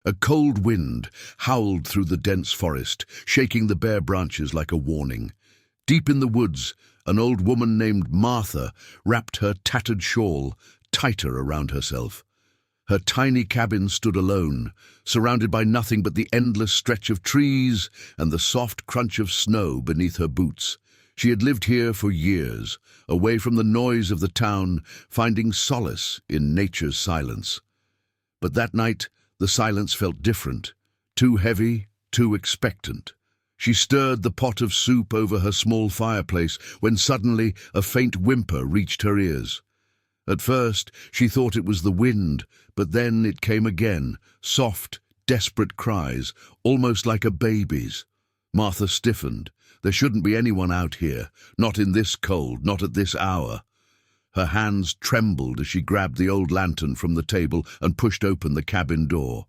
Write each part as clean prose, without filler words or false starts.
A cold wind howled through the dense forest, shaking the bare branches like a warning. Deep in the woods, an old woman named Martha wrapped her tattered shawl tighter around herself. Her tiny cabin stood alone, surrounded by nothing but the endless stretch of trees and the soft crunch of snow beneath her boots. She had lived here for years, away from the noise of the town, finding solace in nature's silence. But that night, the silence felt different, too heavy, too expectant. She stirred the pot of soup over her small fireplace when suddenly a faint whimper reached her ears. At first, she thought it was the wind, but then it came again, soft, desperate cries, almost like a baby's. Martha stiffened. There shouldn't be anyone out here, not in this cold, not at this hour. Her hands trembled as she grabbed the old lantern from the table and pushed open the cabin door.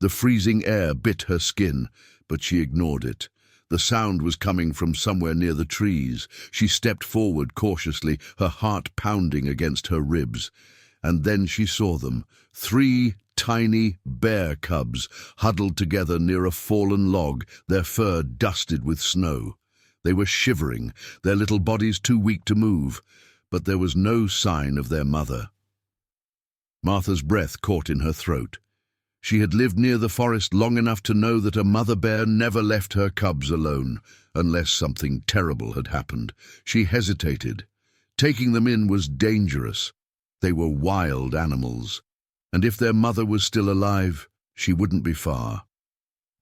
The freezing air bit her skin, but she ignored it. The sound was coming from somewhere near the trees. She stepped forward cautiously, her heart pounding against her ribs. And then she saw them, 3 tiny bear cubs huddled together near a fallen log, their fur dusted with snow. They were shivering, their little bodies too weak to move, but there was no sign of their mother. Martha's breath caught in her throat. She had lived near the forest long enough to know that a mother bear never left her cubs alone, unless something terrible had happened. She hesitated. Taking them in was dangerous. They were wild animals, and if their mother was still alive, she wouldn't be far.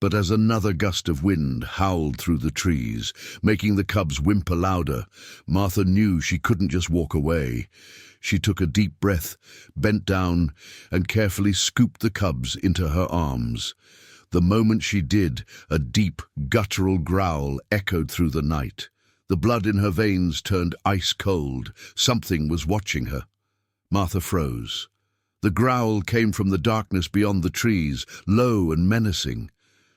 But as another gust of wind howled through the trees, making the cubs whimper louder, Martha knew she couldn't just walk away. She took a deep breath, bent down, and carefully scooped the cubs into her arms. The moment she did, a deep, guttural growl echoed through the night. The blood in her veins turned ice cold. Something was watching her. Martha froze. The growl came from the darkness beyond the trees, low and menacing.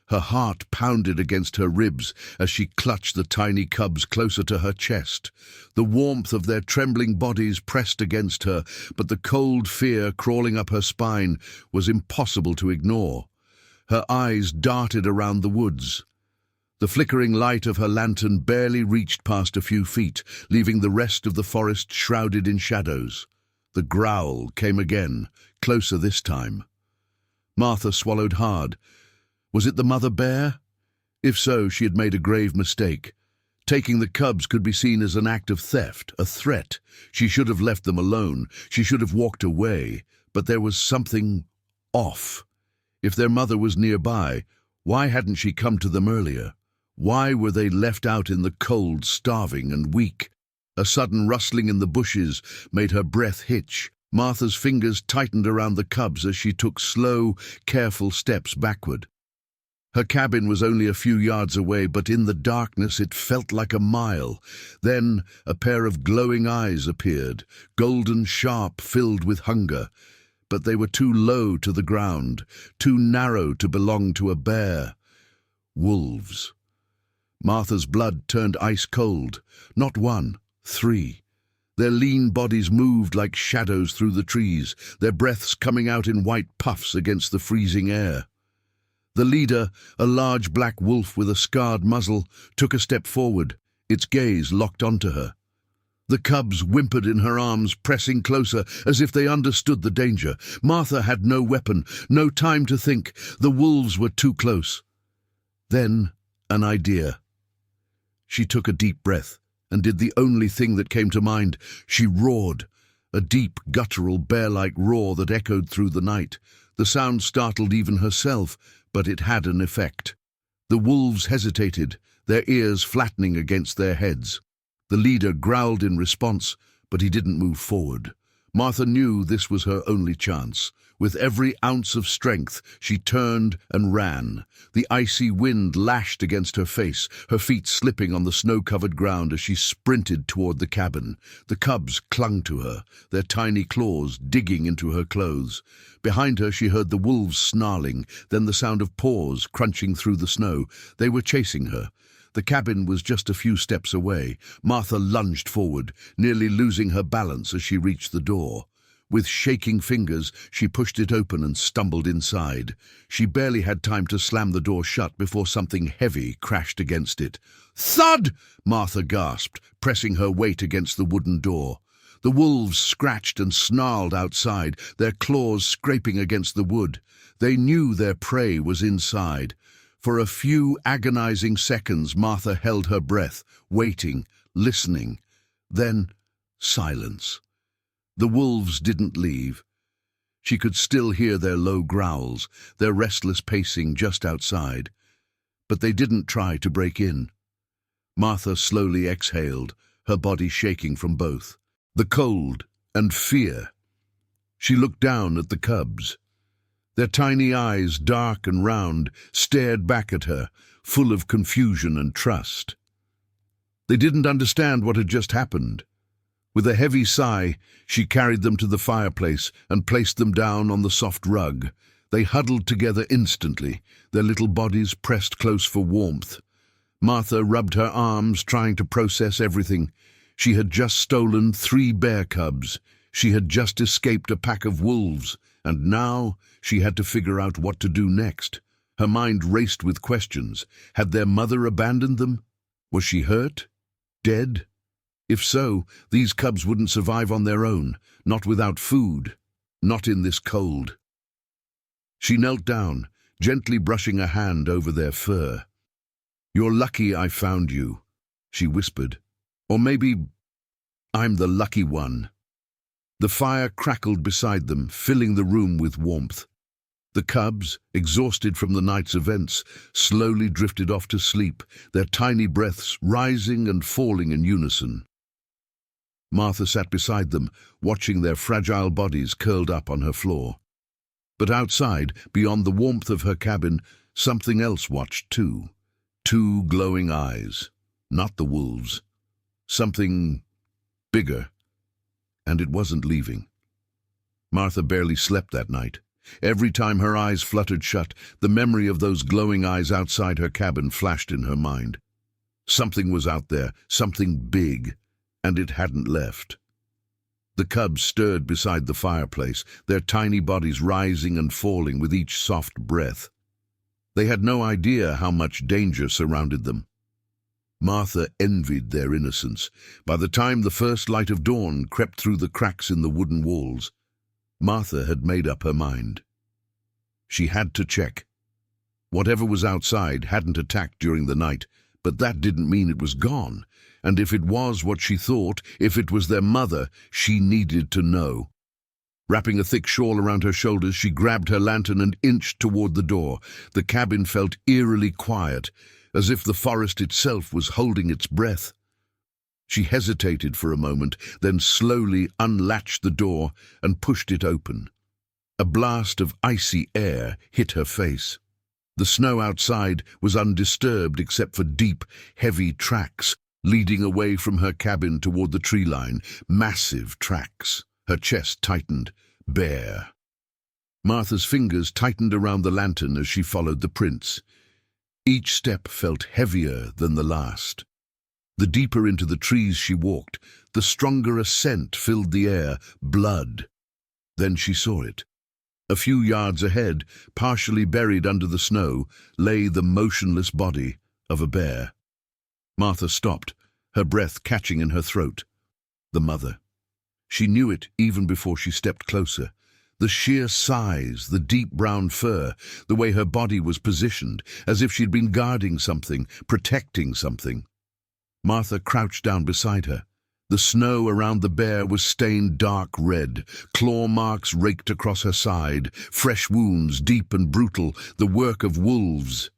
Her heart pounded against her ribs as she clutched the tiny cubs closer to her chest. The warmth of their trembling bodies pressed against her, but the cold fear crawling up her spine was impossible to ignore. Her eyes darted around the woods. The flickering light of her lantern barely reached past a few feet, leaving the rest of the forest shrouded in shadows. The growl came again, closer this time. Martha swallowed hard. Was it the mother bear? If so, she had made a grave mistake. Taking the cubs could be seen as an act of theft, a threat. She should have left them alone. She should have walked away. But there was something off. If their mother was nearby, why hadn't she come to them earlier? Why were they left out in the cold, starving and weak? A sudden rustling in the bushes made her breath hitch. Martha's fingers tightened around the cubs as she took slow, careful steps backward. Her cabin was only a few yards away, but in the darkness it felt like a mile. Then a pair of glowing eyes appeared, golden sharp, filled with hunger. But they were too low to the ground, too narrow to belong to a bear. Wolves. Martha's blood turned ice cold. Not 1, 3. Their lean bodies moved like shadows through the trees, their breaths coming out in white puffs against the freezing air. The leader, a large black wolf with a scarred muzzle, took a step forward, its gaze locked onto her. The cubs whimpered in her arms, pressing closer, as if they understood the danger. Martha had no weapon, no time to think. The wolves were too close. Then, an idea. She took a deep breath and did the only thing that came to mind. She roared, a deep, guttural, bear-like roar that echoed through the night. The sound startled even herself, but it had an effect. The wolves hesitated, their ears flattening against their heads. The leader growled in response, but he didn't move forward. Martha knew this was her only chance. With every ounce of strength, she turned and ran. The icy wind lashed against her face, her feet slipping on the snow-covered ground as she sprinted toward the cabin. The cubs clung to her, their tiny claws digging into her clothes. Behind her, she heard the wolves snarling, then the sound of paws crunching through the snow. They were chasing her. The cabin was just a few steps away. Martha lunged forward, nearly losing her balance as she reached the door. With shaking fingers, she pushed it open and stumbled inside. She barely had time to slam the door shut before something heavy crashed against it. "Thud!" Martha gasped, pressing her weight against the wooden door. The wolves scratched and snarled outside, their claws scraping against the wood. They knew their prey was inside. For a few agonizing seconds, Martha held her breath, waiting, listening. Then, silence. The wolves didn't leave. She could still hear their low growls, their restless pacing just outside. But they didn't try to break in. Martha slowly exhaled, her body shaking from both. The cold and fear. She looked down at the cubs. Their tiny eyes, dark and round, stared back at her, full of confusion and trust. They didn't understand what had just happened. With a heavy sigh, she carried them to the fireplace and placed them down on the soft rug. They huddled together instantly, their little bodies pressed close for warmth. Martha rubbed her arms, trying to process everything. She had just stolen 3 bear cubs. She had just escaped a pack of wolves, and now she had to figure out what to do next. Her mind raced with questions. Had their mother abandoned them? Was she hurt? Dead? If so, these cubs wouldn't survive on their own, not without food, not in this cold. She knelt down, gently brushing a hand over their fur. "You're lucky I found you," she whispered. "Or maybe I'm the lucky one." The fire crackled beside them, filling the room with warmth. The cubs, exhausted from the night's events, slowly drifted off to sleep, their tiny breaths rising and falling in unison. Martha sat beside them, watching their fragile bodies curled up on her floor. But outside, beyond the warmth of her cabin, something else watched too. 2 glowing eyes. Not the wolves. Something bigger. And it wasn't leaving. Martha barely slept that night. Every time her eyes fluttered shut, the memory of those glowing eyes outside her cabin flashed in her mind. Something was out there, something big, and it hadn't left. The cubs stirred beside the fireplace, their tiny bodies rising and falling with each soft breath. They had no idea how much danger surrounded them. Martha envied their innocence. By the time the first light of dawn crept through the cracks in the wooden walls, Martha had made up her mind. She had to check. Whatever was outside hadn't attacked during the night, but that didn't mean it was gone. And if it was what she thought, if it was their mother, she needed to know. Wrapping a thick shawl around her shoulders, she grabbed her lantern and inched toward the door. The cabin felt eerily quiet, as if the forest itself was holding its breath. She hesitated for a moment, then slowly unlatched the door and pushed it open. A blast of icy air hit her face. The snow outside was undisturbed except for deep, heavy tracks leading away from her cabin toward the tree line. Massive tracks. Her chest tightened. Bare. Martha's fingers tightened around the lantern as she followed the prints. Each step felt heavier than the last. The deeper into the trees she walked, the stronger a scent filled the air, blood. Then she saw it. A few yards ahead, partially buried under the snow, lay the motionless body of a bear. Martha stopped, her breath catching in her throat. The mother. She knew it even before she stepped closer. The sheer size, the deep brown fur, the way her body was positioned, as if she'd been guarding something, protecting something. Martha crouched down beside her. The snow around the bear was stained dark red, claw marks raked across her side, fresh wounds, deep and brutal, the work of wolves.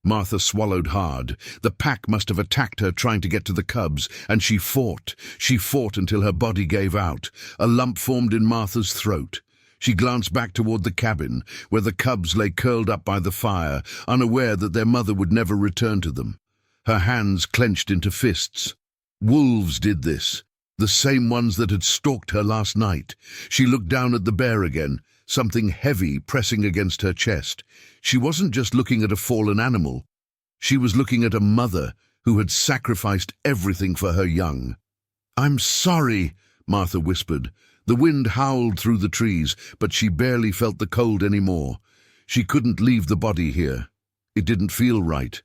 Martha swallowed hard. The pack must have attacked her trying to get to the cubs, and she fought. She fought until her body gave out. A lump formed in Martha's throat. She glanced back toward the cabin, where the cubs lay curled up by the fire, unaware that their mother would never return to them. Her hands clenched into fists. Wolves did this, the same ones that had stalked her last night. She looked down at the bear again, something heavy pressing against her chest. She wasn't just looking at a fallen animal. She was looking at a mother who had sacrificed everything for her young. "I'm sorry," Martha whispered. The wind howled through the trees, but she barely felt the cold anymore. She couldn't leave the body here. It didn't feel right.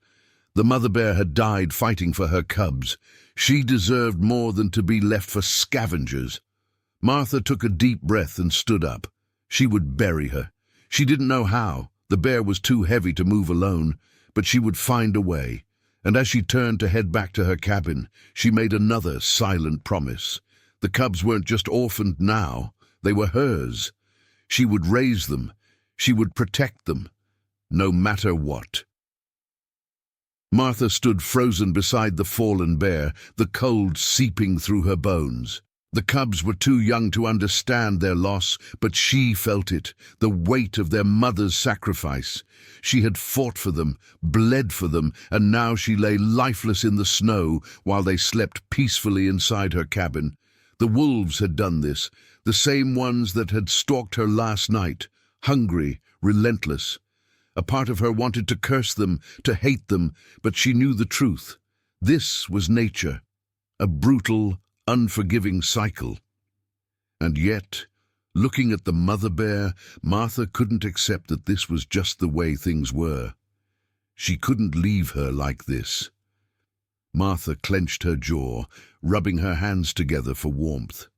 The mother bear had died fighting for her cubs. She deserved more than to be left for scavengers. Martha took a deep breath and stood up. She would bury her. She didn't know how. The bear was too heavy to move alone, but she would find a way. And as she turned to head back to her cabin, she made another silent promise. The cubs weren't just orphaned now, they were hers. She would raise them. She would protect them, no matter what. Martha stood frozen beside the fallen bear, the cold seeping through her bones. The cubs were too young to understand their loss, but she felt it, the weight of their mother's sacrifice. She had fought for them, bled for them, and now she lay lifeless in the snow while they slept peacefully inside her cabin. The wolves had done this, the same ones that had stalked her last night, hungry, relentless. A part of her wanted to curse them, to hate them, but she knew the truth. This was nature, a brutal, unforgiving cycle. And yet, looking at the mother bear, Martha couldn't accept that this was just the way things were. She couldn't leave her like this. Martha clenched her jaw, rubbing her hands together for warmth.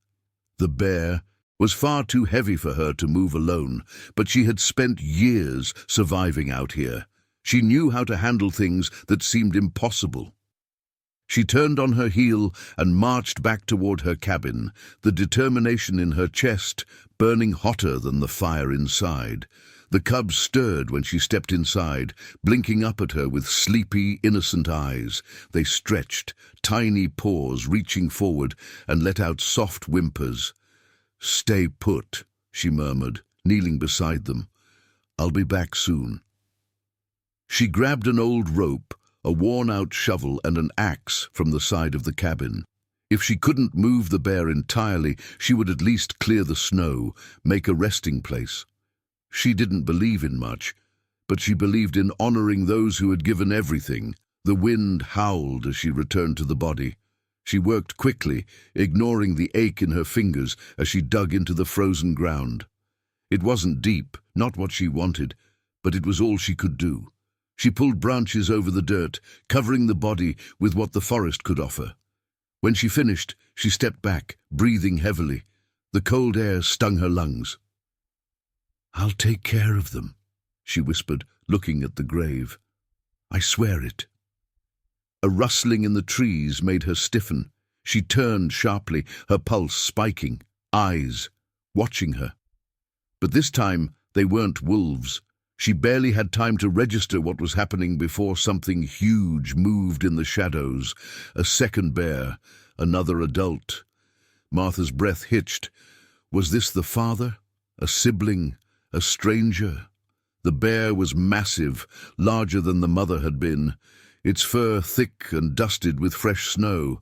The bear was far too heavy for her to move alone, but she had spent years surviving out here. She knew how to handle things that seemed impossible. She turned on her heel and marched back toward her cabin, the determination in her chest burning hotter than the fire inside. The cubs stirred when she stepped inside, blinking up at her with sleepy, innocent eyes. They stretched, tiny paws reaching forward, and let out soft whimpers. "Stay put," she murmured, kneeling beside them. "I'll be back soon." She grabbed an old rope, a worn-out shovel, and an axe from the side of the cabin. If she couldn't move the bear entirely, she would at least clear the snow, make a resting place. She didn't believe in much, but she believed in honoring those who had given everything. The wind howled as she returned to the body. She worked quickly, ignoring the ache in her fingers as she dug into the frozen ground. It wasn't deep, not what she wanted, but it was all she could do. She pulled branches over the dirt, covering the body with what the forest could offer. When she finished, she stepped back, breathing heavily. The cold air stung her lungs. "I'll take care of them," she whispered, looking at the grave. "I swear it." A rustling in the trees made her stiffen. She turned sharply, her pulse spiking, eyes watching her. But this time they weren't wolves. She barely had time to register what was happening before something huge moved in the shadows. A second bear, another adult. Martha's breath hitched. Was this the father? A sibling? A stranger? The bear was massive, larger than the mother had been, its fur thick and dusted with fresh snow.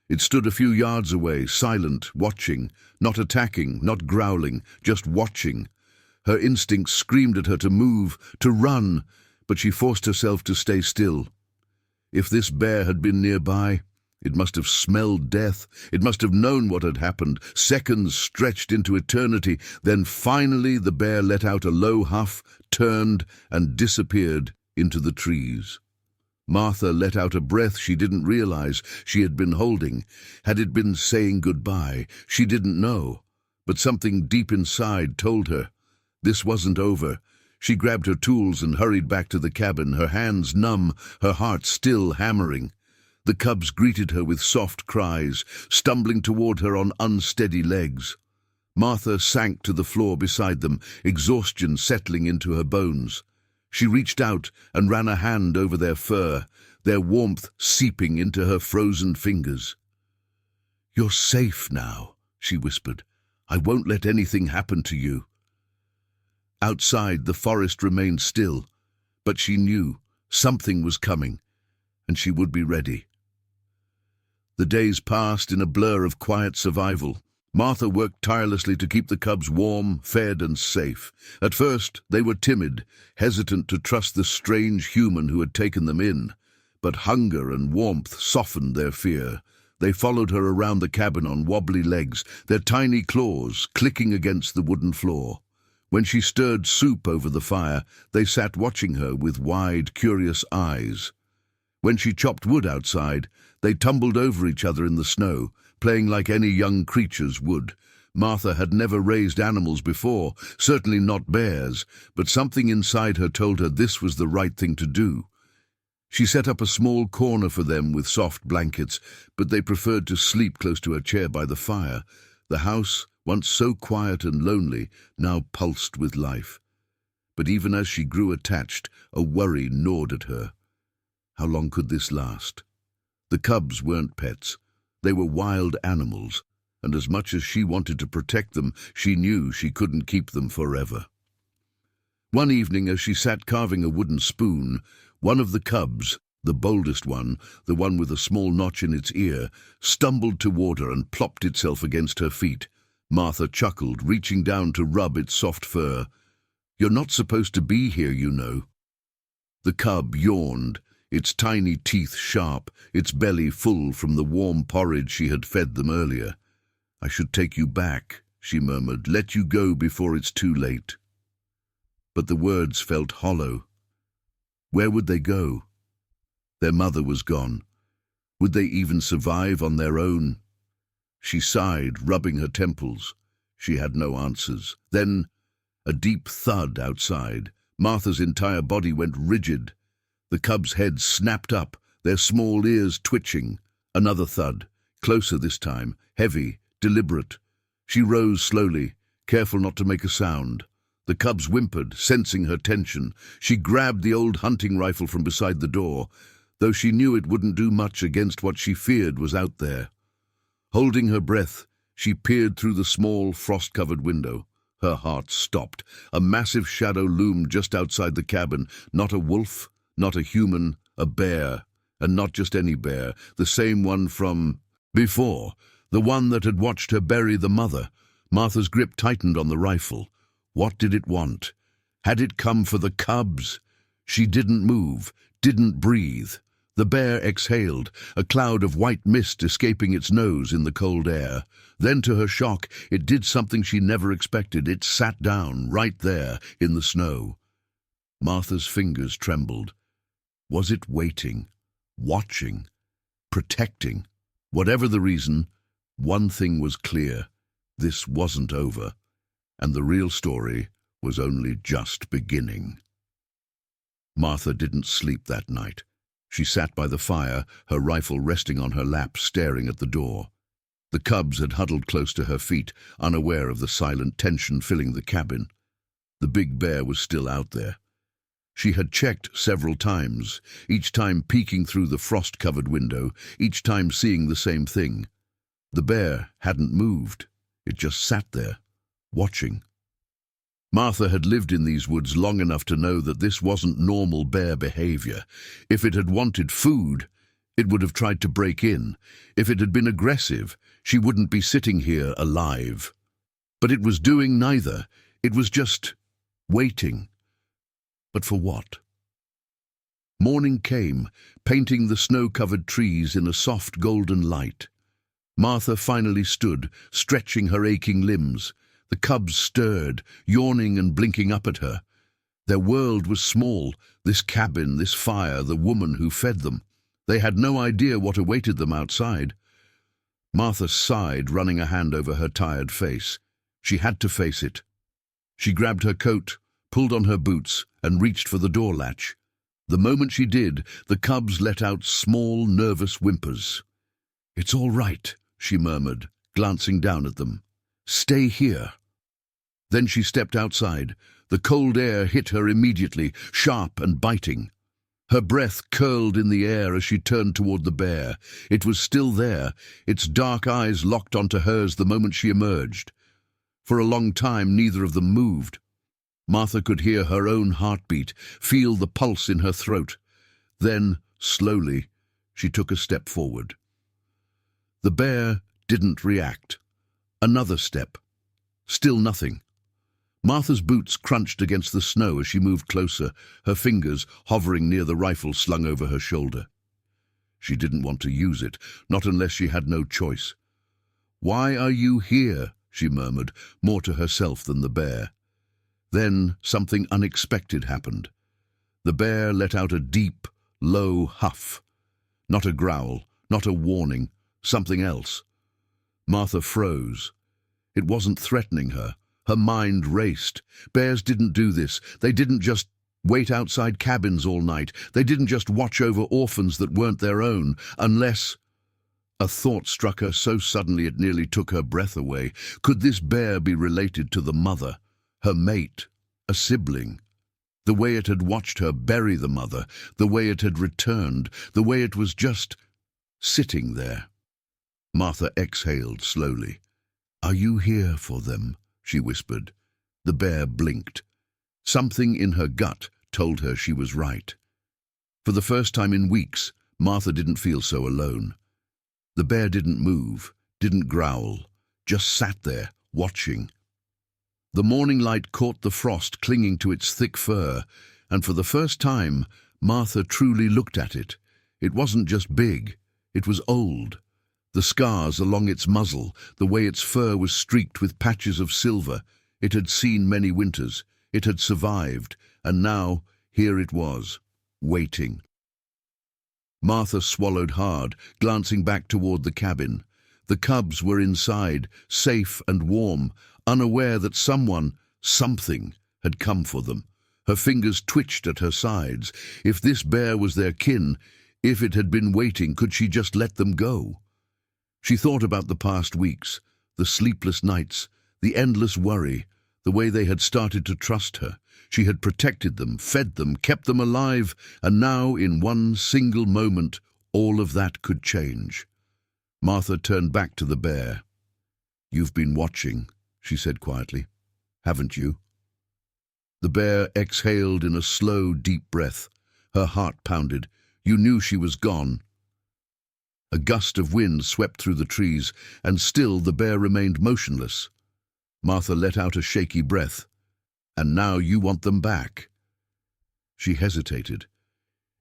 It stood a few yards away, silent, watching, not attacking, not growling, just watching. Her instincts screamed at her to move, to run, but she forced herself to stay still. If this bear had been nearby, it must have smelled death. It must have known what had happened. Seconds stretched into eternity. Then finally the bear let out a low huff, turned, and disappeared into the trees. Martha let out a breath she didn't realize she had been holding. Had it been saying goodbye? She didn't know. But something deep inside told her this wasn't over. She grabbed her tools and hurried back to the cabin, her hands numb, her heart still hammering. The cubs greeted her with soft cries, stumbling toward her on unsteady legs. Martha sank to the floor beside them, exhaustion settling into her bones. She reached out and ran a hand over their fur, their warmth seeping into her frozen fingers. "You're safe now," she whispered. "I won't let anything happen to you." Outside, the forest remained still, but she knew something was coming, and she would be ready. The days passed in a blur of quiet survival. Martha worked tirelessly to keep the cubs warm, fed, and safe. At first, they were timid, hesitant to trust the strange human who had taken them in. But hunger and warmth softened their fear. They followed her around the cabin on wobbly legs, their tiny claws clicking against the wooden floor. When she stirred soup over the fire, they sat watching her with wide, curious eyes. When she chopped wood outside, they tumbled over each other in the snow, playing like any young creatures would. Martha had never raised animals before, certainly not bears, but something inside her told her this was the right thing to do. She set up a small corner for them with soft blankets, but they preferred to sleep close to a chair by the fire. The house, once so quiet and lonely, now pulsed with life. But even as she grew attached, a worry gnawed at her. How long could this last? The cubs weren't pets. They were wild animals, and as much as she wanted to protect them, she knew she couldn't keep them forever. One evening, as she sat carving a wooden spoon, one of the cubs, the boldest one, the one with a small notch in its ear, stumbled toward her and plopped itself against her feet. Martha chuckled, reaching down to rub its soft fur. "You're not supposed to be here, you know." The cub yawned, its tiny teeth sharp, its belly full from the warm porridge she had fed them earlier. "I should take you back," she murmured, "let you go before it's too late." But the words felt hollow. Where would they go? Their mother was gone. Would they even survive on their own? She sighed, rubbing her temples. She had no answers. Then, a deep thud outside. Martha's entire body went rigid. The cub's heads snapped up, their small ears twitching. Another thud, closer this time, heavy, deliberate. She rose slowly, careful not to make a sound. The cubs whimpered, sensing her tension. She grabbed the old hunting rifle from beside the door, though she knew it wouldn't do much against what she feared was out there. Holding her breath, she peered through the small, frost-covered window. Her heart stopped. A massive shadow loomed just outside the cabin. Not a wolf, not a human, a bear. And not just any bear, the same one from before, the one that had watched her bury the mother. Martha's grip tightened on the rifle. What did it want? Had it come for the cubs? She didn't move, didn't breathe. The bear exhaled, a cloud of white mist escaping its nose in the cold air. Then, to her shock, it did something she never expected. It sat down, right there, in the snow. Martha's fingers trembled. Was it waiting, watching, protecting? Whatever the reason, one thing was clear. This wasn't over. And the real story was only just beginning. Martha didn't sleep that night. She sat by the fire, her rifle resting on her lap, staring at the door. The cubs had huddled close to her feet, unaware of the silent tension filling the cabin. The big bear was still out there. She had checked several times, each time peeking through the frost-covered window, each time seeing the same thing. The bear hadn't moved. It just sat there, watching. Martha had lived in these woods long enough to know that this wasn't normal bear behavior. If it had wanted food, it would have tried to break in. If it had been aggressive, she wouldn't be sitting here alive. But it was doing neither. It was just waiting. But for what? Morning came, painting the snow-covered trees in a soft golden light. Martha finally stood, stretching her aching limbs. The cubs stirred, yawning and blinking up at her. Their world was small, this cabin, this fire, the woman who fed them. They had no idea what awaited them outside. Martha sighed, running a hand over her tired face. She had to face it. She grabbed her coat, pulled on her boots, and reached for the door latch. The moment she did, the cubs let out small, nervous whimpers. "It's all right," she murmured, glancing down at them. "Stay here." Then she stepped outside. The cold air hit her immediately, sharp and biting. Her breath curled in the air as she turned toward the bear. It was still there, its dark eyes locked onto hers the moment she emerged. For a long time, neither of them moved. Martha could hear her own heartbeat, feel the pulse in her throat. Then, slowly, she took a step forward. The bear didn't react. Another step. Still nothing. Martha's boots crunched against the snow as she moved closer, her fingers hovering near the rifle slung over her shoulder. She didn't want to use it, not unless she had no choice. "Why are you here?" she murmured, more to herself than the bear. Then something unexpected happened. The bear let out a deep, low huff. Not a growl, not a warning, something else. Martha froze. It wasn't threatening her. Her mind raced. Bears didn't do this. They didn't just wait outside cabins all night. They didn't just watch over orphans that weren't their own, unless... A thought struck her so suddenly it nearly took her breath away. Could this bear be related to the mother, her mate, a sibling? The way it had watched her bury the mother, the way it had returned, the way it was just sitting there. Martha exhaled slowly. "Are you here for them?" she whispered. The bear blinked. Something in her gut told her she was right. For the first time in weeks, Martha didn't feel so alone. The bear didn't move, didn't growl, just sat there, watching. The morning light caught the frost clinging to its thick fur, and for the first time, Martha truly looked at it. It wasn't just big, it was old. The scars along its muzzle, the way its fur was streaked with patches of silver. It had seen many winters, it had survived, and now, here it was, waiting. Martha swallowed hard, glancing back toward the cabin. The cubs were inside, safe and warm, unaware that something, had come for them. Her fingers twitched at her sides. If this bear was their kin, if it had been waiting, could she just let them go? She thought about the past weeks, the sleepless nights, the endless worry, the way they had started to trust her. She had protected them, fed them, kept them alive, and now, in one single moment, all of that could change. Martha turned back to the bear. "You've been watching," she said quietly. "Haven't you?" The bear exhaled in a slow, deep breath. Her heart pounded. You knew she was gone. A gust of wind swept through the trees, and still the bear remained motionless. Martha let out a shaky breath. "And now you want them back?" She hesitated.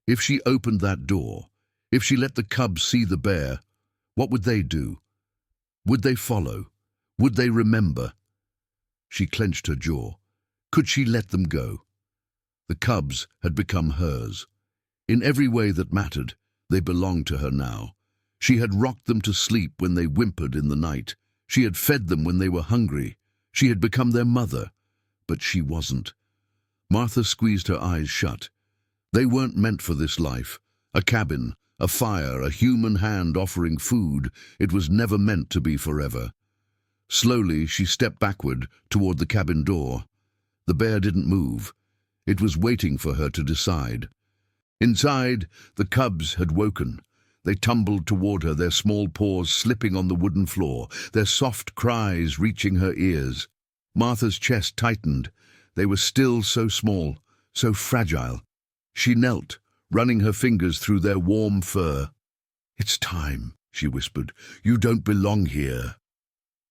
If she opened that door, if she let the cubs see the bear, what would they do? Would they follow? Would they remember? She clenched her jaw. Could she let them go? The cubs had become hers. In every way that mattered, they belonged to her now. She had rocked them to sleep when they whimpered in the night. She had fed them when they were hungry. She had become their mother. But she wasn't. Martha squeezed her eyes shut. They weren't meant for this life. A cabin, a fire, a human hand offering food. It was never meant to be forever. Slowly, she stepped backward toward the cabin door. The bear didn't move. It was waiting for her to decide. Inside, the cubs had woken. They tumbled toward her, their small paws slipping on the wooden floor, their soft cries reaching her ears. Martha's chest tightened. They were still so small, so fragile. She knelt, running her fingers through their warm fur. "It's time," she whispered. "You don't belong here."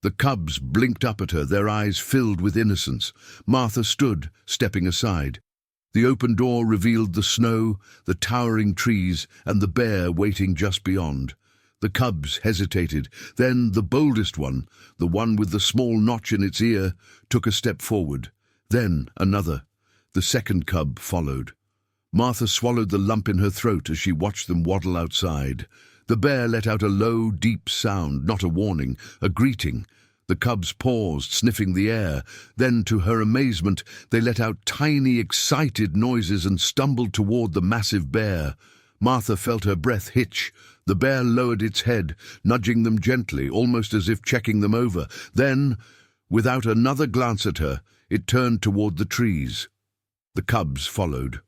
The cubs blinked up at her, their eyes filled with innocence. Martha stood, stepping aside. The open door revealed the snow, the towering trees, and the bear waiting just beyond. The cubs hesitated. Then the boldest one, the one with the small notch in its ear, took a step forward. Then another. The second cub followed. Martha swallowed the lump in her throat as she watched them waddle outside. The bear let out a low, deep sound, not a warning, a greeting. The cubs paused, sniffing the air. Then, to her amazement, they let out tiny, excited noises and stumbled toward the massive bear. Martha felt her breath hitch. The bear lowered its head, nudging them gently, almost as if checking them over. Then, without another glance at her, it turned toward the trees. The cubs followed.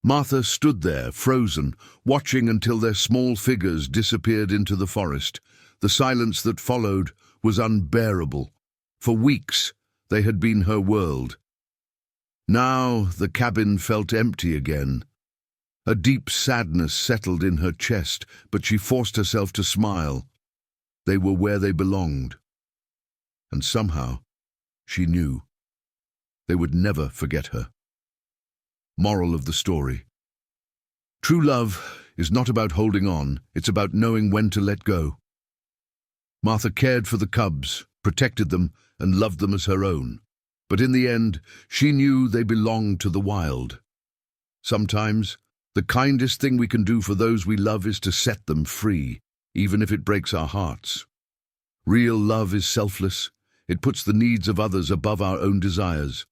Martha stood there, frozen, watching until their small figures disappeared into the forest. The silence that followed was unbearable. For weeks, they had been her world. Now the cabin felt empty again. A deep sadness settled in her chest, but she forced herself to smile. They were where they belonged. And somehow, she knew. They would never forget her. Moral of the story. True love is not about holding on, it's about knowing when to let go. Martha cared for the cubs, protected them, and loved them as her own. But in the end, she knew they belonged to the wild. Sometimes, the kindest thing we can do for those we love is to set them free, even if it breaks our hearts. Real love is selfless. It puts the needs of others above our own desires.